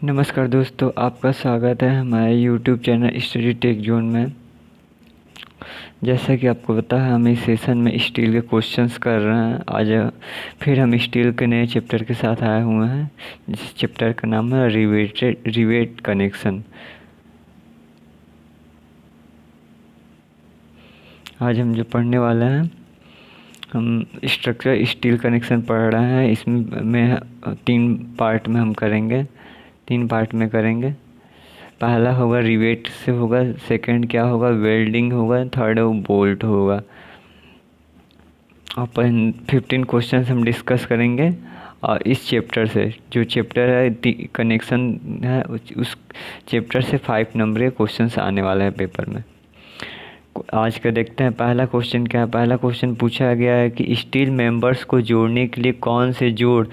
नमस्कार दोस्तों, आपका स्वागत है हमारे YouTube channel study take zone में। जैसा कि आपको पता है, हम इस सेशन में स्टील के क्वेश्चंस कर रहे हैं। आज फिर हम स्टील के नए चैप्टर के साथ आए हुए हैं, जिस चैप्टर का नाम है रिवेट कनेक्शन। आज हम जो पढ़ने वाले हैं, हम स्ट्रक्चर स्टील कनेक्शन पढ़ रहे हैं। इसमें 3 पार्ट में हम करेंगे, 3 पार्ट में करेंगे। पहला होगा रिवेट से होगा, सेकंड क्या होगा, वेल्डिंग होगा, थर्ड बोल्ट होगा। और 15 क्वेश्चन हम डिस्कस करेंगे। और इस चैप्टर से, जो चैप्टर है कनेक्शन है, उस चैप्टर से 5 नंबर के क्वेश्चंस आने वाले हैं पेपर में। आज का देखते हैं। पहला क्वेश्चन क्या है। पहला क्वेश्चन पूछा गया है कि स्टील मेंबर्स को जोड़ने के लिए कौन से जोड़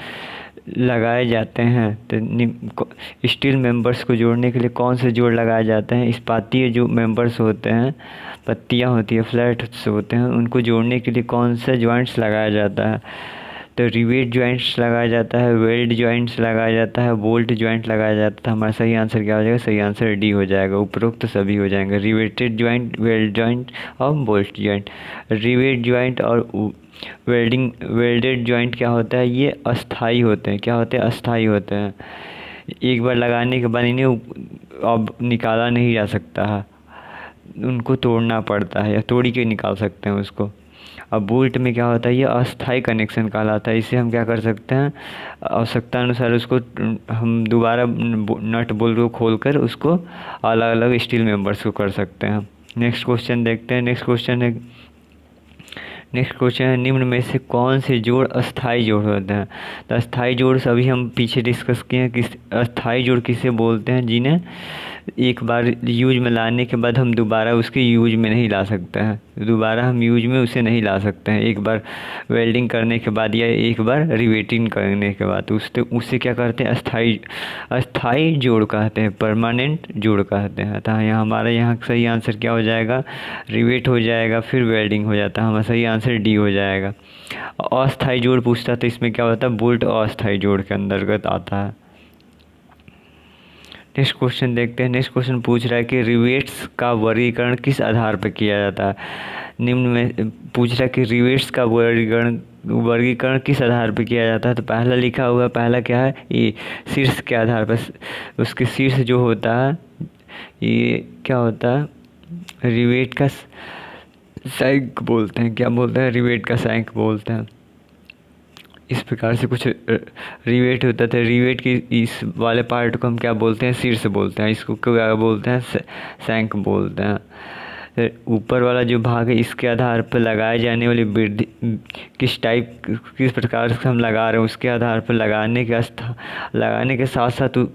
लगाए जाते हैं। तो स्टील मेंबर्स को जोड़ने के लिए कौन से जोड़ लगाए जाते हैं। इस्पातीय जो मेंबर्स होते हैं, पत्तियां होती है, फ्लैट्स होते हैं, उनको जोड़ने के लिए कौन से जॉइंट्स लगाया जाता है। तो रिवेट जॉइंट्स लगाया जाता है, वेल्ड जॉइंट्स लगाया जाता है, बोल्ट जॉइंट लगाया जाता है। हमारा सही आंसर क्या हो जाएगा? सही आंसर डी हो जाएगा। उपरोक्त तो सभी हो जाएंगे, रिवेटेड जॉइंट, वेल्ड जॉइंट और बोल्ट जॉइंट। रिवेट जॉइंट और वेल्डेड जॉइंट क्या होता है? ये अस्थाई होते हैं। क्या होते हैं? अस्थाई होते हैं। एक बार लगाने के बाद इन्हें अब निकाला नहीं जा सकता है, उनको तोड़ना पड़ता है, या तोड़ी के निकाल सकते हैं उसको। अब बोल्ट में क्या होता है? ये अस्थाई कनेक्शन कहलाता है। इसे हम क्या कर सकते हैं? आवश्यकता अनुसार उसको हम दोबारा नट बोल्ट को खोल कर उसको अलग अलग स्टील मेंबर्स को कर सकते हैं। नेक्स्ट क्वेश्चन देखते हैं। नेक्स्ट क्वेश्चन है निम्न में से कौन से जोड़ अस्थाई जोड़ होते हैं। तो अस्थाई जोड़ सभी हम पीछे डिस्कस किए हैं। अस्थाई जोड़ किसे बोलते हैं? जिन्हें एक बार यूज में लाने के बाद हम दोबारा उसके यूज में नहीं ला सकते हैं, दोबारा हम यूज में उसे नहीं ला सकते हैं। एक बार वेल्डिंग करने के बाद या एक बार रिवेटिंग करने के बाद उससे क्या करते हैं? अस्थाई जोड़ कहते हैं, परमानेंट जोड़ कहते हैं। तो यहाँ हमारा यहाँ सही आंसर क्या हो जाएगा? रिवेट हो जाएगा, फिर वेल्डिंग हो जाता है। हमारा सही आंसर डी हो जाएगा। अस्थाई जोड़ पूछता है तो इसमें क्या होता है? बोल्ट अस्थाई जोड़ के अंतर्गत आता है। नेक्स्ट क्वेश्चन देखते हैं। नेक्स्ट क्वेश्चन पूछ रहा है कि रिवेट्स का वर्गीकरण किस आधार पर किया जाता है। निम्न में पूछ रहा है कि रिवेट्स का वर्गीकरण किस आधार पर किया जाता है। तो पहला लिखा हुआ, पहला क्या है? ये शीर्ष के आधार पर। उसके शीर्ष जो होता है, ये क्या होता है? रिवेट का सैंक बोलते हैं। क्या बोलते हैं? रिवेट का सैंक बोलते हैं। इस प्रकार से कुछ रिवेट होता था। रिवेट की इस वाले पार्ट को हम क्या बोलते हैं? शीर्ष बोलते हैं। इसको क्या बोलते हैं? सैंक बोलते हैं। फिर ऊपर वाला जो भाग है, इसके आधार पर लगाए जाने वाली वृद्धि किस प्रकार से हम लगा रहे हैं, उसके आधार पर लगाने के साथ साथ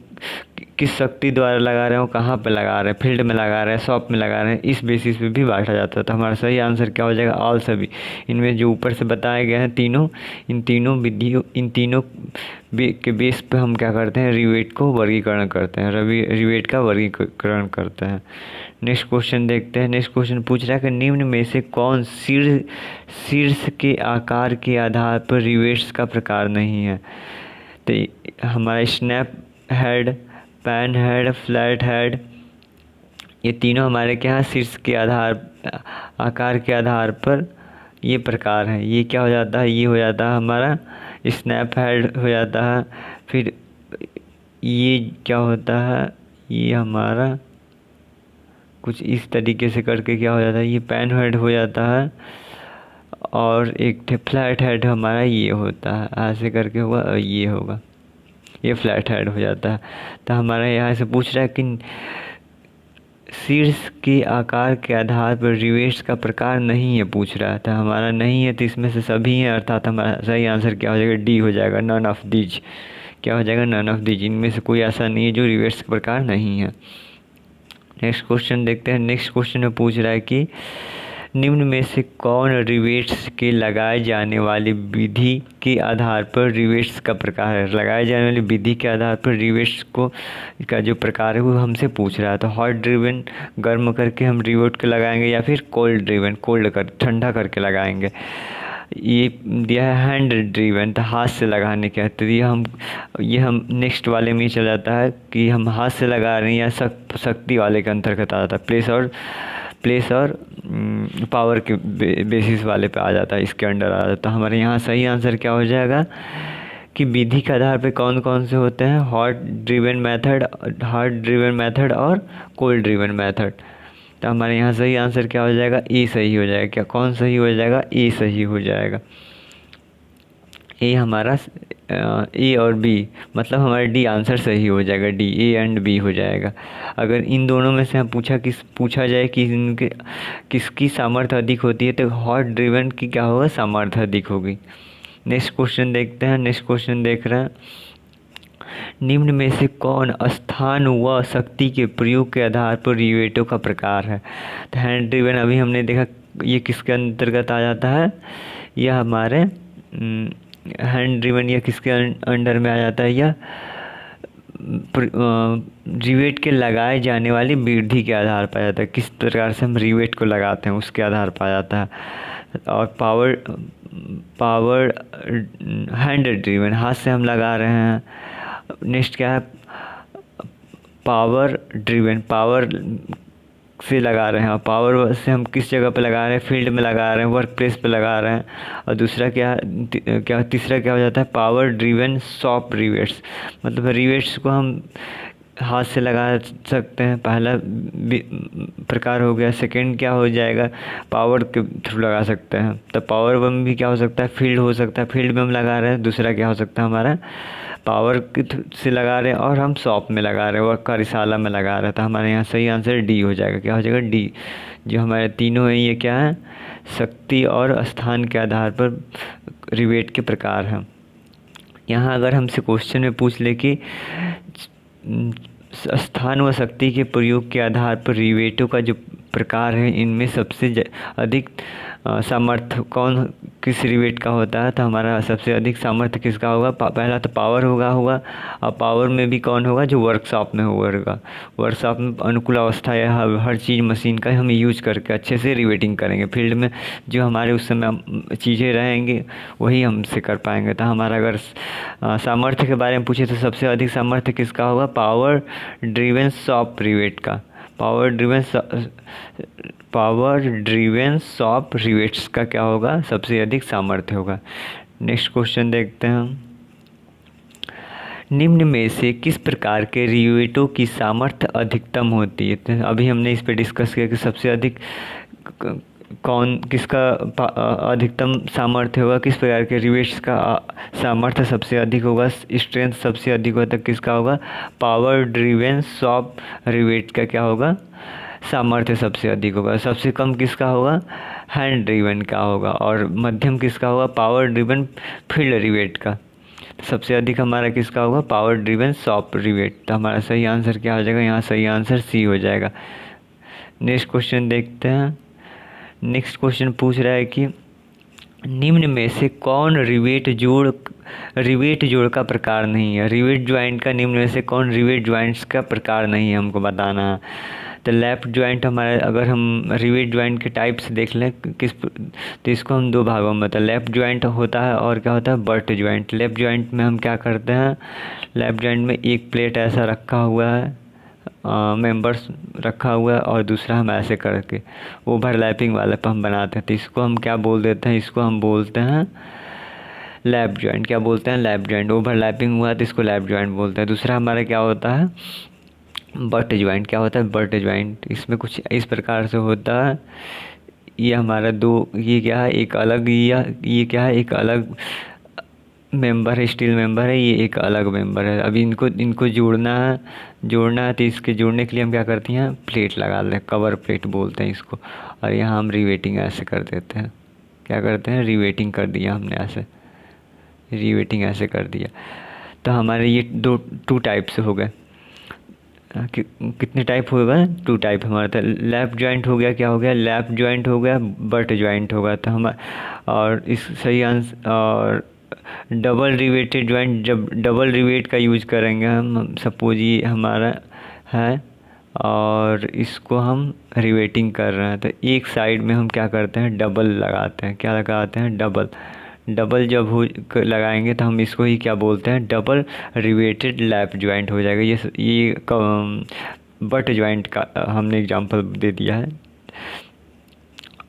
किस शक्ति द्वारा लगा रहे हो, कहाँ पे लगा रहे हैं, फील्ड में लगा रहे हैं, शॉप में लगा रहे हैं, इस बेसिस पे भी बांटा जाता है। तो हमारा सही आंसर क्या हो जाएगा? ऑल सभी। इनमें जो ऊपर से बताए गए हैं तीनों, इन तीनों के बेस पे हम क्या करते हैं? रिवेट को वर्गीकरण करते हैं, रिवेट का वर्गीकरण करते हैं। नेक्स्ट क्वेश्चन देखते हैं। नेक्स्ट क्वेश्चन पूछ रहा है कि निम्न में से कौन शीर्ष के आकार के आधार पर रिवेट्स का प्रकार नहीं है। तो हमारा snap head, pan head, flat head, ये तीनों हमारे क्या है? शीर्ष के आकार के आधार पर ये प्रकार है। ये क्या हो जाता है? ये हो जाता है हमारा स्नैप हेड हो जाता है। फिर ये क्या होता है? ये हमारा कुछ इस तरीके से करके क्या हो जाता है? ये पैन हेड हो जाता है। और एक फ्लैट हेड हमारा ये होता है, ऐसे करके हुआ, ये होगा, ये फ्लैट हेड हो जाता है। तो हमारा यहाँ से पूछ रहा है कि शीर्ष के आकार के आधार पर रिवेट्स का प्रकार नहीं है, पूछ रहा था। हमारा नहीं है, तो इसमें से सभी हैं, अर्थात हमारा सही आंसर क्या हो जाएगा? डी हो जाएगा, नन ऑफ दीज। क्या हो जाएगा? None of these. इनमें से कोई ऐसा नहीं है जो रिवेट्स का प्रकार नहीं है। नेक्स्ट क्वेश्चन देखते हैं। नेक्स्ट क्वेश्चन में पूछ रहा है कि निम्न में से कौन रिवेट्स के लगाए जाने वाली विधि के आधार पर रिवेट्स का प्रकार है। लगाए जाने वाली विधि के आधार पर रिवेट्स का जो प्रकार है वो हमसे पूछ रहा है। तो हॉट ड्रिवन, गर्म करके हम रिवेट को लगाएंगे, या फिर कोल्ड ड्रिवन, ठंडा करके लगाएंगे। ये दिया है हैंड ड्रिवन, तो हाथ से लगाने के, तो ये हम नेक्स्ट वाले में ही चल जाता है कि हम हाथ से लगा रहे हैं या शक्ति वाले के अंतर्गत आ जाता है। प्लेस और पावर के बेसिस वाले पे आ जाता है, इसके अंडर आ जाता है। तो हमारे यहाँ सही आंसर क्या हो जाएगा कि विधि के आधार पे कौन कौन से होते हैं, हॉट ड्रिवन मेथड और कोल्ड ड्रिवन मेथड। तो हमारे यहाँ सही आंसर क्या हो जाएगा, ए सही हो जाएगा। क्या कौन सही हो जाएगा, ए सही हो जाएगा। ए हमारा ए और बी, मतलब हमारा डी आंसर सही हो जाएगा, डी, ए एंड बी हो जाएगा। अगर इन दोनों में से हम पूछा जाए कि इनके किसकी सामर्थ्य अधिक होती है, तो हॉट ड्रिवन की क्या होगा, सामर्थ्य अधिक होगी। नेक्स्ट क्वेश्चन देखते हैं। नेक्स्ट क्वेश्चन देख रहे हैं, निम्न में से कौन स्थान व शक्ति के प्रयोग के आधार पर रिवेटों का प्रकार है। तो हैंड ड्रिवन अभी हमने देखा, ये किसके अंतर्गत आ जाता है, यह हमारे हैंड ड्रिवन या किसके अंडर में आ जाता है, या रिवेट के लगाए जाने वाली वृद्धि के आधार पर आ जाता है, किस प्रकार से हम रिवेट को लगाते हैं उसके आधार पर आ जाता है। और पावर हैंड ड्रिवन, हाथ से हम लगा रहे हैं। नेक्स्ट क्या है, पावर ड्रिवन, पावर से लगा रहे हैं, और पावर से हम किस जगह पे लगा रहे हैं, फील्ड में लगा रहे हैं, वर्क प्लेस पे लगा रहे हैं। और दूसरा तीसरा क्या हो जाता है, पावर ड्रिवन सॉफ्ट रिवेट्स, मतलब रिवेट्स को हम हाथ से लगा सकते हैं, पहला प्रकार हो गया। सेकंड क्या हो जाएगा, पावर के थ्रू लगा सकते हैं। तो पावर में भी क्या हो सकता है, फील्ड हो सकता है, फील्ड में हम लगा रहे हैं। दूसरा क्या हो सकता है, हमारा पावर से लगा रहे हैं और हम शॉप में लगा रहे हैं, वर्क कार्यशाला में लगा रहे हैं। तो हमारे यहाँ सही आंसर डी हो जाएगा। क्या हो जाएगा, डी। जो हमारे तीनों हैं ये क्या है, शक्ति और स्थान के आधार पर रिवेट के प्रकार हैं। यहाँ अगर हमसे क्वेश्चन में पूछ ले कि स्थान व शक्ति के प्रयोग के आधार पर रिवेटों का जो प्रकार है, इनमें सबसे अधिक सामर्थ्य किस रिवेट का होता है, तो हमारा सबसे अधिक सामर्थ्य किसका होगा, पहला तो पावर होगा। और पावर में भी कौन होगा, जो वर्कशॉप में होगा। वर्कशॉप में अनुकूल अवस्था या हर चीज़ मशीन का हम यूज करके अच्छे से रिवेटिंग करेंगे। फील्ड में जो हमारे उस समय चीज़ें रहेंगी वही हमसे कर पाएंगे। तो हमारा अगर सामर्थ्य के बारे में पूछे तो सबसे अधिक सामर्थ्य किसका होगा, पावर ड्रिवन सॉफ्ट रिवेट का। पावर ड्रिवन सॉफ्ट रिवेट्स का क्या होगा, सबसे अधिक सामर्थ्य होगा। नेक्स्ट क्वेश्चन देखते हैं हम, निम्न में से किस प्रकार के रिवेटों की सामर्थ्य अधिकतम होती है। तो अभी हमने इस पे डिस्कस किया कि सबसे अधिक किसका अधिकतम सामर्थ्य होगा, किस प्रकार के रिवेट्स का सामर्थ्य सबसे अधिक होगा, स्ट्रेंथ सबसे अधिक होता है, किसका होगा, पावर ड्रिवन सॉफ्ट रिवेट का क्या होगा, सामर्थ्य सबसे अधिक होगा। सबसे कम किसका होगा, हैंड ड्रिवन का होगा। और मध्यम किसका होगा, पावर ड्रिवन फील्ड रिवेट का। सबसे अधिक हमारा किसका होगा, पावर ड्रिवन सॉफ्ट रिवेट। तो हमारा सही आंसर क्या हो जाएगा, यहाँ सही आंसर सी हो जाएगा। नेक्स्ट क्वेश्चन देखते हैं। नेक्स्ट क्वेश्चन पूछ रहा है कि निम्न में से कौन रिवेट जोड़ का प्रकार नहीं है। रिवेट ज्वाइंट का निम्न में से कौन रिवेट ज्वाइंट्स का प्रकार नहीं है, हमको बताना है। तो लेफ्ट ज्वाइंट हमारे, अगर हम रिवेट ज्वाइंट के टाइप्स देख लें तो इसको हम दो भागों में, तो लेफ्ट ज्वाइंट होता है और क्या होता है, बट ज्वाइंट। लेफ्ट ज्वाइंट में हम क्या करते हैं, लेफ्ट ज्वाइंट में एक प्लेट ऐसा रखा हुआ है, मेंबर्स रखा हुआ है, और दूसरा हम ऐसे करके ओवरलैपिंग वाले पर हम बनाते हैं। तो इसको हम क्या बोल देते हैं, इसको हम बोलते हैं लैप ज्वाइंट। क्या बोलते हैं, लैप ज्वाइंट। ओवरलैपिंग हुआ तो इसको लैप ज्वाइंट बोलते हैं। दूसरा हमारा क्या होता है, बट ज्वाइंट। क्या होता है, बट ज्वाइंट। इसमें कुछ इस प्रकार से होता है, ये हमारा ये क्या है, एक अलग, ये क्या है, एक अलग मेंबर है, स्टील मेंबर है, ये एक अलग मेंबर है। अभी इनको जोड़ना है तो इसके जोड़ने के लिए हम क्या करते हैं, प्लेट लगा लेते हैं, कवर प्लेट बोलते हैं इसको। और यहाँ हम रिवेटिंग ऐसे कर देते हैं, क्या करते हैं, रिवेटिंग कर दिया हमने, ऐसे रिवेटिंग ऐसे कर दिया। तो हमारे ये टू टाइप से हो गए। कितने टाइप होगा, टू टाइप हमारा। तो लैप ज्वाइंट हो गया, क्या हो गया, लैप ज्वाइंट हो गया, बट ज्वाइंट होगा। तो हम और इस सही आंसर, और डबल रिवेटेड ज्वाइंट, जब डबल रिवेट का यूज करेंगे हम, सपोज ये हमारा है और इसको हम रिवेटिंग कर रहे हैं, तो एक साइड में हम क्या करते हैं, डबल लगाते हैं। क्या लगाते हैं, डबल। डबल जब लगाएंगे तो हम इसको ही क्या बोलते हैं, डबल रिवेटेड लैप जॉइंट हो जाएगा। ये बट जॉइंट का हमने एग्जांपल दे दिया है।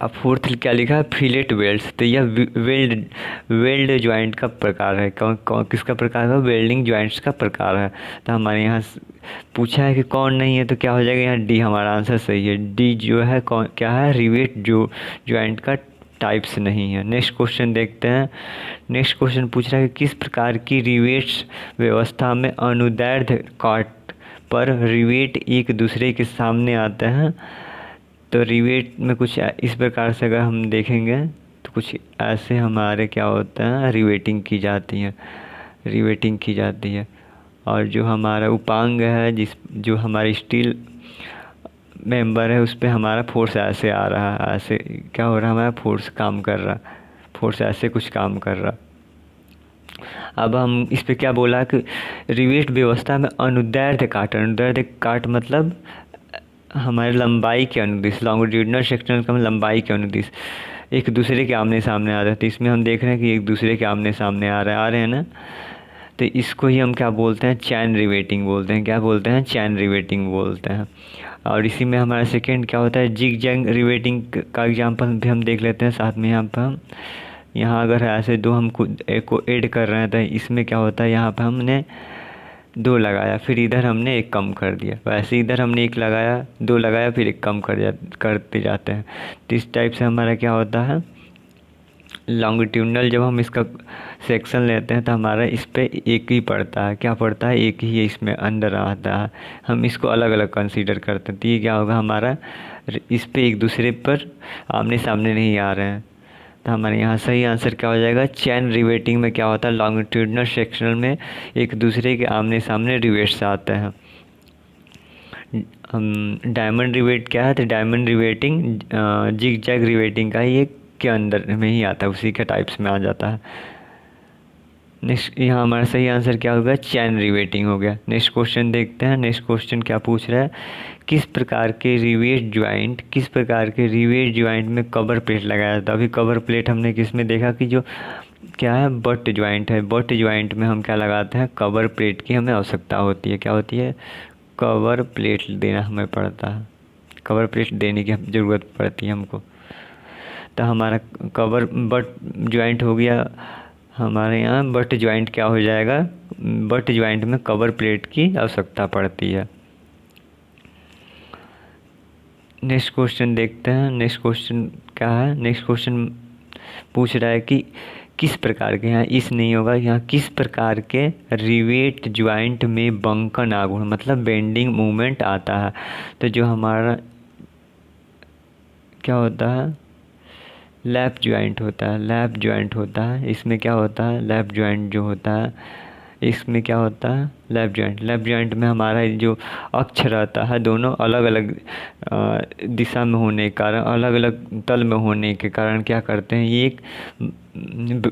अब फोर्थ क्या लिखा है, फिलेट वेल्ड्स। तो यह वेल्ड वेल्ड जॉइंट का प्रकार है। कौन कौन किसका प्रकार है, वेल्डिंग जॉइंट्स का प्रकार है। तो हमारे यहाँ पूछा है कि कौन नहीं है, तो क्या हो जाएगा, यहाँ डी हमारा आंसर सही है। डी जो है कौन क्या है, रिवेट जो जॉइंट का टाइप्स नहीं है। नेक्स्ट क्वेश्चन देखते हैं। नेक्स्ट क्वेश्चन पूछ रहा है कि किस प्रकार की रिवेट्स व्यवस्था में अनुदैर्ध्य काट पर रिवेट एक दूसरे के सामने आते हैं। तो रिवेट में कुछ इस प्रकार से अगर हम देखेंगे तो कुछ ऐसे हमारे क्या होता है, रिवेटिंग की जाती है, रिवेटिंग की जाती है। और जो हमारा उपांग है, जो हमारी स्टील मेंबर है, उस पर हमारा फोर्स ऐसे आ रहा है, ऐसे क्या हो रहा है, हमारा फोर्स काम कर रहा, फोर्स ऐसे कुछ काम कर रहा। अब हम इस पे क्या बोला कि रिवेट व्यवस्था में अनुदैर्ध्य काट। अनुदैर्ध्य काट मतलब हमारे लंबाई के अनुदिश, लॉन्गिट्यूडिनल सेक्शनल का लंबाई के अनुदिश एक दूसरे के आमने सामने आ रहे हैं। तो इसमें हम देख रहे हैं कि एक दूसरे के आमने सामने आ रहे हैं ना। तो इसको ही हम क्या बोलते हैं, चैन रिवेटिंग बोलते हैं। क्या बोलते हैं, चैन रिवेटिंग बोलते हैं। और इसी में हमारा सेकेंड क्या होता है, जिग जैग रिवेटिंग का एग्जाम्पल भी हम देख लेते हैं साथ में। यहाँ पर हम अगर ऐसे दो हम एक को ऐड कर रहे हैं, तो इसमें क्या होता है, यहाँ पर हमने दो लगाया, फिर इधर हमने एक कम कर दिया। वैसे इधर हमने एक लगाया, दो लगाया, फिर एक कम करते जाते हैं। तो इस टाइप से हमारा क्या होता है, लॉन्गिट्यूडनल जब हम इसका सेक्शन लेते हैं तो हमारा इस पे एक ही पड़ता है। क्या पड़ता है, एक ही इसमें अंदर आता है। हम इसको अलग अलग कंसीडर करते हैं। तो ये क्या होगा, हमारा इस पे एक दूसरे पर आमने सामने नहीं आ रहे हैं। तो हमारे यहाँ सही आंसर क्या हो जाएगा, चैन रिवेटिंग में क्या होता है, लॉन्गिट्यूडनल सेक्शनल में एक दूसरे के आमने सामने रिवेट्स आते हैं। डायमंड रिवेट क्या है, तो diamond riveting zig zag riveting का ही एक के अंदर में ही आता है, उसी के टाइप्स में आ जाता है। नेक्स्ट यहाँ हमारा सही आंसर क्या होगा, चैन रिवेटिंग हो गया। नेक्स्ट क्वेश्चन देखते हैं। नेक्स्ट क्वेश्चन क्या पूछ रहा है, किस प्रकार के रिवेट ज्वाइंट में कवर प्लेट लगाया जाता है। अभी कवर प्लेट हमने किस में देखा कि जो क्या है, बट ज्वाइंट है। बट ज्वाइंट में हम क्या लगाते हैं, कवर प्लेट की हमें आवश्यकता होती है। क्या होती है, कवर प्लेट देना हमें पड़ता है, कवर प्लेट देने की ज़रूरत पड़ती है हमको। तो हमारा कवर बट ज्वाइंट हो गया। हमारे यहाँ बट ज्वाइंट क्या हो जाएगा, बट ज्वाइंट में कवर प्लेट की आवश्यकता पड़ती है। नेक्स्ट क्वेश्चन देखते हैं। नेक्स्ट क्वेश्चन क्या है, नेक्स्ट क्वेश्चन पूछ रहा है कि किस प्रकार के, यहाँ इस नहीं होगा, यहाँ किस प्रकार के रिवेट ज्वाइंट में बंकन आघूर्ण मतलब बेंडिंग मूवमेंट आता है। तो जो हमारा क्या होता है, लैप ज्वाइंट होता है, लैप ज्वाइंट होता है। इसमें क्या होता है, लैप ज्वाइंट जो होता है, इसमें क्या होता है, लैप ज्वाइंट में हमारा जो अक्ष रहता है, दोनों अलग अलग दिशा में होने के कारण, अलग अलग तल में होने के कारण क्या करते हैं, ये एक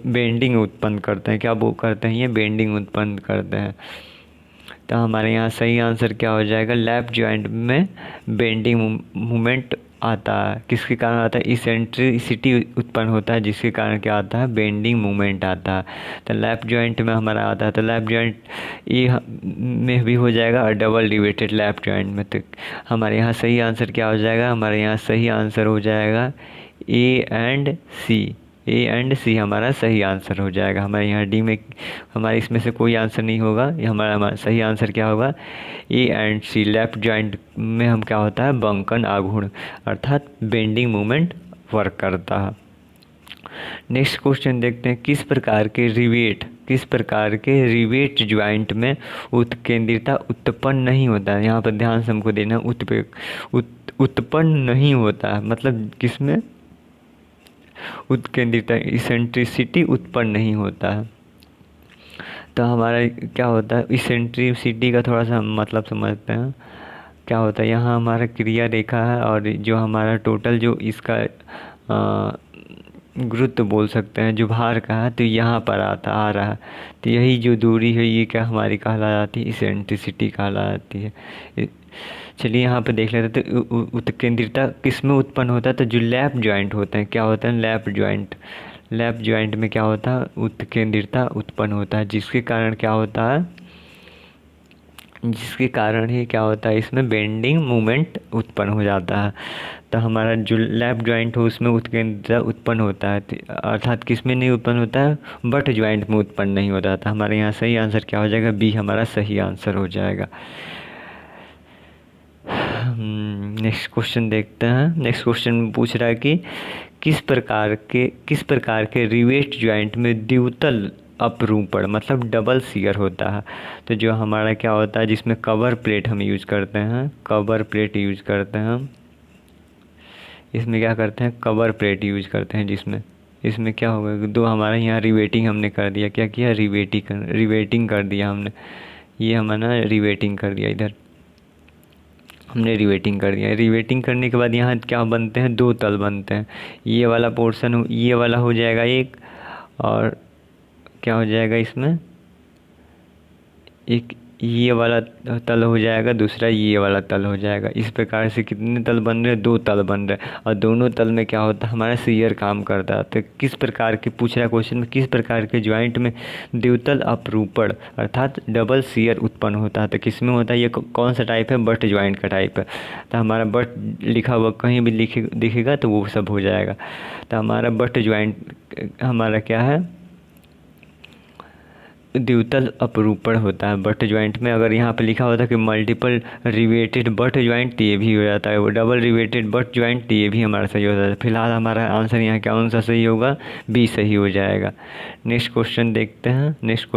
बेंडिंग उत्पन्न करते हैं। क्या वो करते हैं, ये बेंडिंग उत्पन्न करते हैं। तो हमारे यहाँ सही आंसर क्या हो जाएगा, लैप ज्वाइंट में बेंडिंग मूवमेंट आता है। किसके कारण आता है, इसेंट्रिसिटी उत्पन्न होता है, जिसके कारण क्या आता है, बेंडिंग मूवमेंट आता है। तो लैप जॉइंट में हमारा आता है, तो लैप जॉइंट ए में भी हो जाएगा और डबल रिवेटेड लैप जॉइंट में। तो हमारे यहाँ सही आंसर क्या हो जाएगा, हमारे यहाँ सही आंसर हो जाएगा ए एंड सी। ए एंड सी हमारा सही आंसर हो जाएगा। हमारे यहाँ डी में हमारे इसमें से कोई आंसर नहीं होगा। ये हमारा सही आंसर क्या होगा, A and C. Left joint में हम क्या होता है, बंकन आघूर्ण अर्थात बेंडिंग मूवमेंट वर्क करता है। नेक्स्ट क्वेश्चन देखते हैं, किस प्रकार के रिवेट ज्वाइंट में उत्केंद्रिता उत्पन्न नहीं होता है। यहाँ पर ध्यान से हमको देना, उत्पन्न नहीं होता है मतलब किसमें, उत्केंद्रिता इसेंट्रिसिटी उत्पन्न नहीं होता है। तो हमारा क्या होता है, इसेंट्रिसिटी का थोड़ा सा मतलब समझते हैं। क्या होता है, यहाँ हमारा क्रिया रेखा है और जो हमारा टोटल जो इसका गुरुत्व बोल सकते हैं, जो भार का है, तो यहाँ पर आ रहा है। तो यही जो दूरी है ये क्या हमारी कहला जाती है, इसेंट्रिसिटी कहला जाती है। चलिए यहाँ पे देख लेते हैं। तो उत्केंद्रिता किस में उत्पन्न होता है? तो जो लैप जॉइंट होते हैं, क्या होता है? Lap joint. लैप जॉइंट में क्या होता है? उत्केंद्रिता उत्पन्न होता है, जिसके कारण क्या होता है? जिसके कारण ही क्या होता है? इसमें बेंडिंग मोमेंट उत्पन्न हो जाता है। तो हमारा जो लैप जॉइंट हो उसमें उत्केंद्रिता उत्पन्न होता है, अर्थात किस में नहीं उत्पन्न होता है? बट जॉइंट में उत्पन्न नहीं होता था। हमारे यहाँ सही आंसर क्या हो जाएगा? बी हमारा सही आंसर हो जाएगा। नेक्स्ट क्वेश्चन देखते हैं। नेक्स्ट क्वेश्चन में पूछ रहा है कि किस प्रकार के रिवेट जॉइंट में द्वितल अपरूपण मतलब डबल शियर होता है? तो जो हमारा क्या होता है, जिसमें कवर प्लेट हम यूज करते हैं, कवर प्लेट यूज करते हैं हम, इसमें क्या करते हैं? कवर प्लेट यूज करते हैं, जिसमें इसमें क्या होगा? दो हमारा यहाँ रिवेटिंग हमने कर दिया। क्या किया? रिवेटिंग कर दिया हमने। ये हमारा रिवेटिंग कर दिया, इधर हमने रिवेटिंग कर दिया। रिवेटिंग करने के बाद यहाँ क्या बनते हैं? दो तल बनते हैं। ये वाला पोर्शन ये वाला हो जाएगा एक, और क्या हो जाएगा इसमें? एक ये वाला तल हो जाएगा, दूसरा ये वाला तल हो जाएगा। इस प्रकार से कितने तल बन रहे हैं? दो तल बन रहे हैं, और दोनों तल में क्या होता है? हमारा शियर काम करता है। तो किस प्रकार के पूछ रहा है क्वेश्चन में, किस प्रकार के ज्वाइंट में द्वितल अपरूपण अर्थात डबल शियर उत्पन्न होता है? तो किस में होता है? ये कौन सा टाइप है? बट ज्वाइंट का टाइप है। तो हमारा बट लिखा हुआ कहीं भी दिखेगा तो वो सब हो जाएगा। तो हमारा बट ज्वाइंट हमारा क्या है? द्वितल अपरूपण होता है बट ज्वाइंट में। अगर यहाँ पे लिखा होता कि मल्टीपल रिवेटेड बट ज्वाइंट, तो ये भी हो जाता है। वो डबल रिवेटेड बट ज्वाइंट, तो ये भी हमारा सही होता है। फिलहाल हमारा आंसर यहाँ कौन सा सही होगा? बी सही हो जाएगा। नेक्स्ट क्वेश्चन देखते हैं। नेक्स्ट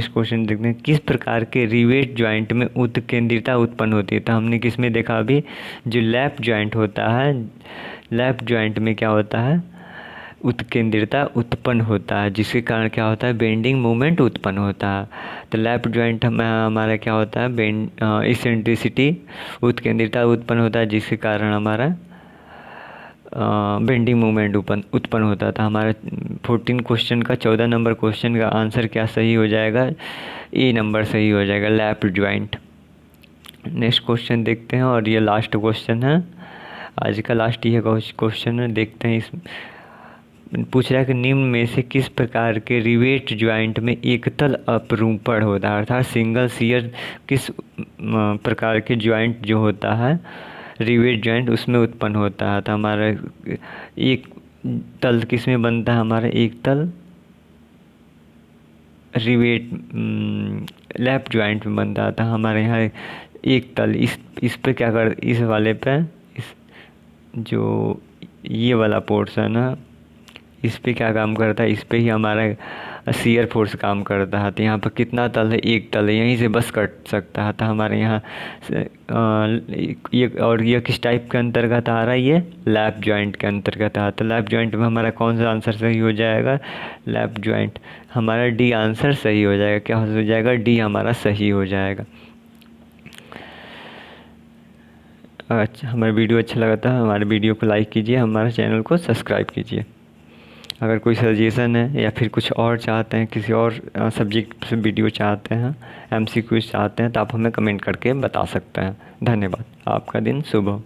क्वेश्चन देखते हैं। किस प्रकार के रिवेट ज्वाइंट में उत्केंद्रिता उत्पन्न होती है? तो हमने किस में देखा अभी? जो लैप ज्वाइंट होता है, लैप ज्वाइंट में क्या होता है? उत्केंद्रिता उत्पन्न होता है, जिसके कारण क्या होता है? बेंडिंग मोमेंट उत्पन्न होता है। तो लैप जॉइंट में हमारा क्या होता है? इसेंट्रिसिटी उत्केंद्रिता उत्पन्न होता है, जिसके कारण हमारा बेंडिंग मोमेंट उत्पन्न होता था। हमारा 14 क्वेश्चन का 14 नंबर क्वेश्चन का आंसर क्या सही हो जाएगा? ए नंबर सही हो जाएगा, लैप जॉइंट। नेक्स्ट क्वेश्चन देखते हैं, और ये लास्ट क्वेश्चन है, आज का लास्ट ये क्वेश्चन है। देखते हैं, इस पूछ रहा है कि निम्न में से किस प्रकार के रिवेट ज्वाइंट में एकतल अपरूपण होता है? अर्थात सिंगल शियर किस प्रकार के ज्वाइंट जो होता है रिवेट ज्वाइंट उसमें उत्पन्न होता है? तो हमारा एक तल किस में बनता है? हमारा एक तल रिवेट लैप ज्वाइंट में बनता था। हमारे यहाँ एक तल इस पे क्या कर, इस वाले पे, इस जो ये वाला पोर्शन है, इस पे क्या काम करता है? इस पे ही हमारा शियर फोर्स काम करता है। तो यहाँ पर कितना तल है? एक तल है, यहीं से बस कट सकता है। तो हमारे यहाँ ये, और ये किस टाइप के अंतर्गत आ रहा है? ये लैप जॉइंट के अंतर्गत आता है। तो लैप जॉइंट में हमारा कौन सा आंसर सही हो जाएगा? Lap joint. हमारा डी आंसर सही हो जाएगा। क्या हो जाएगा? डी हमारा सही हो जाएगा। अच्छा, हमारा वीडियो अच्छा लगा था हमारे वीडियो को लाइक कीजिए, हमारे चैनल को सब्सक्राइब कीजिए। अगर कोई सजेशन है या फिर कुछ और चाहते हैं, किसी और सब्जेक्ट से वीडियो चाहते हैं, MCQ चाहते हैं, तो आप हमें कमेंट करके बता सकते हैं। धन्यवाद। आपका दिन शुभ हो।